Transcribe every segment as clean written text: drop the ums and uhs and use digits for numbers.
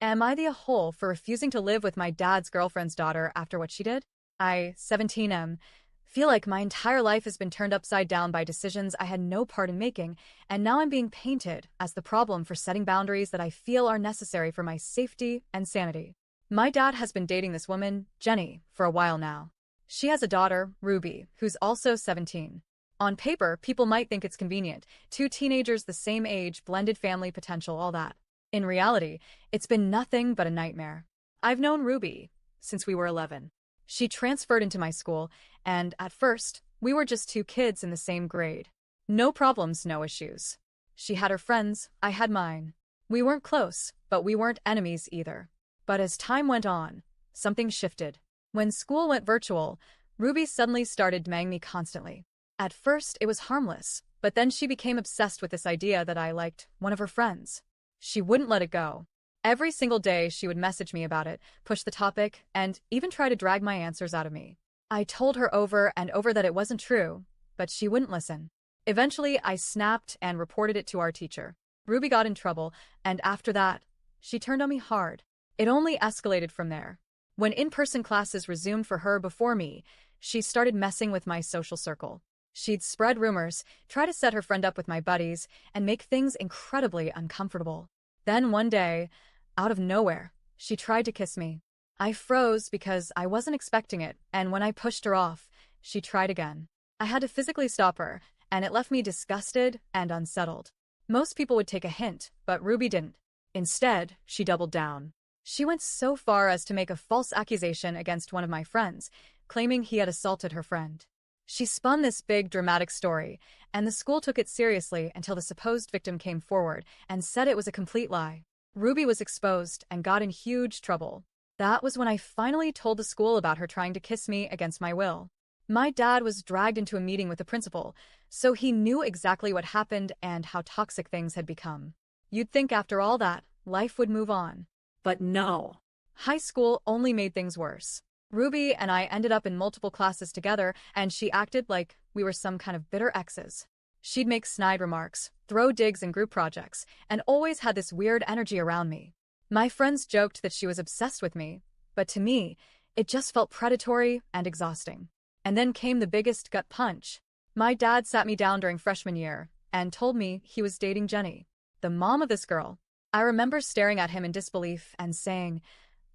Am I the a-hole for refusing to live with my dad's girlfriend's daughter after what she did? I, 17 feel like my entire life has been turned upside down by decisions I had no part in making, and now I'm being painted as the problem for setting boundaries that I feel are necessary for my safety and sanity. My dad has been dating this woman, Jenny, for a while now. She has a daughter, Ruby, who's also 17. On paper, people might think it's convenient. Two teenagers the same age, blended family potential, all that. In reality, it's been nothing but a nightmare. I've known Ruby since we were 11. She transferred into my school, and at first, we were just two kids in the same grade. No problems, no issues. She had her friends, I had mine. We weren't close, but we weren't enemies either. But as time went on, something shifted. When school went virtual, Ruby suddenly started demanding me constantly. At first, it was harmless, but then she became obsessed with this idea that I liked one of her friends. She wouldn't let it go. Every single day, she would message me about it, push the topic, and even try to drag my answers out of me. I told her over and over that it wasn't true, but she wouldn't listen. Eventually, I snapped and reported it to our teacher. Ruby got in trouble, and after that, she turned on me hard. It only escalated from there. When in-person classes resumed for her before me, she started messing with my social circle. She'd spread rumors, try to set her friend up with my buddies, and make things incredibly uncomfortable. Then one day, out of nowhere, she tried to kiss me. I froze because I wasn't expecting it, and when I pushed her off, she tried again. I had to physically stop her, and it left me disgusted and unsettled. Most people would take a hint, but Ruby didn't. Instead, she doubled down. She went so far as to make a false accusation against one of my friends, claiming he had assaulted her friend. She spun this big, dramatic story, and the school took it seriously until the supposed victim came forward and said it was a complete lie. Ruby was exposed and got in huge trouble. That was when I finally told the school about her trying to kiss me against my will. My dad was dragged into a meeting with the principal, so he knew exactly what happened and how toxic things had become. You'd think after all that, life would move on. But no. High school only made things worse. Ruby and I ended up in multiple classes together, and she acted like we were some kind of bitter exes. She'd make snide remarks, throw digs in group projects, and always had this weird energy around me. My friends joked that she was obsessed with me, but to me, it just felt predatory and exhausting. And then came the biggest gut punch. My dad sat me down during freshman year and told me he was dating Jenny, the mom of this girl. I remember staring at him in disbelief and saying,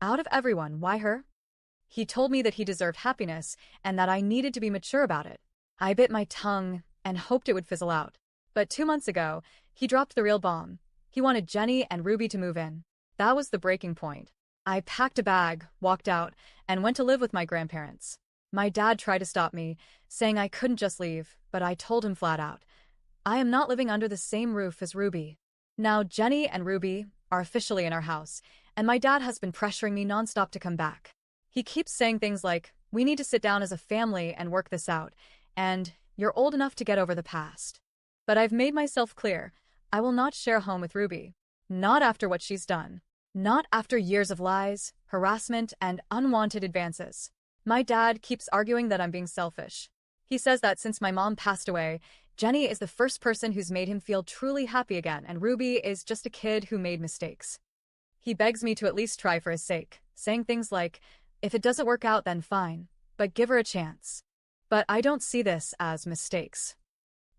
"Out of everyone, why her?" He told me that he deserved happiness and that I needed to be mature about it. I bit my tongue and hoped it would fizzle out. But 2 months ago, he dropped the real bomb. He wanted Jenny and Ruby to move in. That was the breaking point. I packed a bag, walked out, and went to live with my grandparents. My dad tried to stop me, saying I couldn't just leave, but I told him flat out, I am not living under the same roof as Ruby. Now Jenny and Ruby are officially in our house, and my dad has been pressuring me nonstop to come back. He keeps saying things like, we need to sit down as a family and work this out, and you're old enough to get over the past. But I've made myself clear, I will not share a home with Ruby. Not after what she's done. Not after years of lies, harassment, and unwanted advances. My dad keeps arguing that I'm being selfish. He says that since my mom passed away, Jenny is the first person who's made him feel truly happy again, and Ruby is just a kid who made mistakes. He begs me to at least try for his sake, saying things like, if it doesn't work out, then fine, but give her a chance. But I don't see this as mistakes.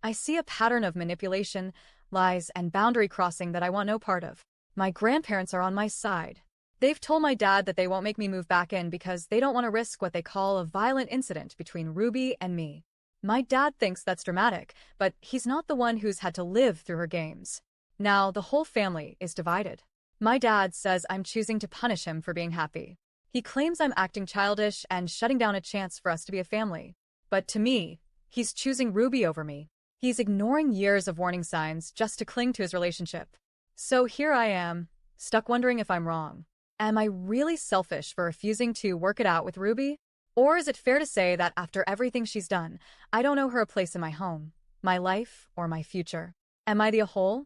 I see a pattern of manipulation, lies, and boundary crossing that I want no part of. My grandparents are on my side. They've told my dad that they won't make me move back in because they don't want to risk what they call a violent incident between Ruby and me. My dad thinks that's dramatic, but he's not the one who's had to live through her games. Now the whole family is divided. My dad says I'm choosing to punish him for being happy. He claims I'm acting childish and shutting down a chance for us to be a family. But to me, he's choosing Ruby over me. He's ignoring years of warning signs just to cling to his relationship. So here I am, stuck wondering if I'm wrong. Am I really selfish for refusing to work it out with Ruby? Or is it fair to say that after everything she's done, I don't owe her a place in my home, my life, or my future? Am I the a-hole?